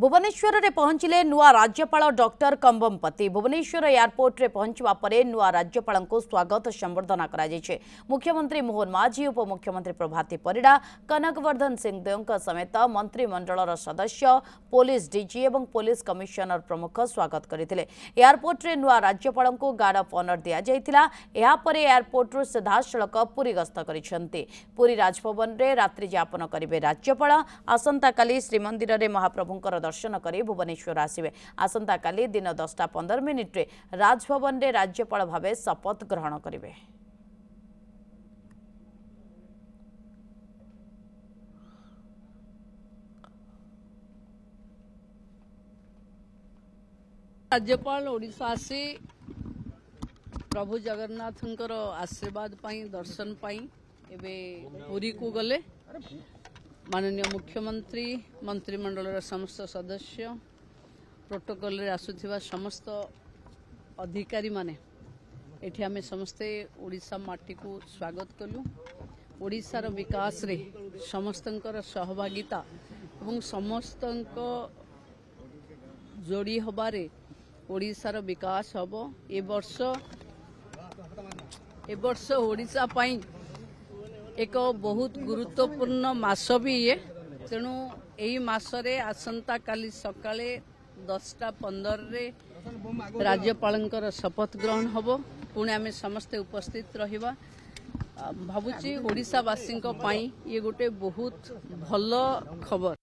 भुवनेश्वर रे पहुंचले नुआ राज्यपाल डॉक्टर कंबमपति। भुवनेश्वर एयरपोर्ट रे पहुंचवा परे नुआ राज्यपाल को स्वागत संबर्धना करा जायछे। मुख्यमंत्री मोहन माझी, उपमुख्यमंत्री प्रभाती परिडा, कनकवर्धन सिंहदेव समेत मंत्रिमंडल सदस्य, पुलिस डीजी और पुलिस कमिशनर प्रमुख स्वागत करथिले। एयरपोर्ट रे नुआ राज्यपाल को गार्ड ऑफ ऑनर दिया जायतिला। एहा परे एयरपोर्ट रु सीधासळक पुरी गस्त करिसेंती। पुरी राजभवन रे रात्रि यापन करिवे राज्यपाल। आसंता काली श्रीमंदिर रे महाप्रभुंकर दर्शन करी भुवनेश्वर आसिबे। आसंता काली दिन 10:15 रे राजभवन रे राज्यपाल भावे शपथ ग्रहण करिवे। राज्यपाल ओडिशा आसी प्रभु जगन्नाथंकर आशीर्वाद पाई दर्शन पाई एबे पुरी को गले। माननीय मुख्यमंत्री, मंत्रिमंडल समस्त सदस्य, प्रोटोकॉल रे आसुथिबा समस्त अधिकारी माने एठी आमे समस्ते ओडिशा माटी को स्वागत कलु। ओडिशार विकास रे समस्तंकर सहभागिता एवं समस्तंक जोड़ी हबारे ओडिशार विकास हबो। ए वर्ष ओडिशा पाई एक बहुत गुरुत्वपूर्ण मास भी ये। तेणु यही मासरे आसंता काली सकाळे 10:15 रे राज्यपालंकर शपथ ग्रहण हबो। पुणे आमे समस्ते उपस्थित रहिबा। भाबुची ओडिशावासी ये गोटे बहुत भल खबर।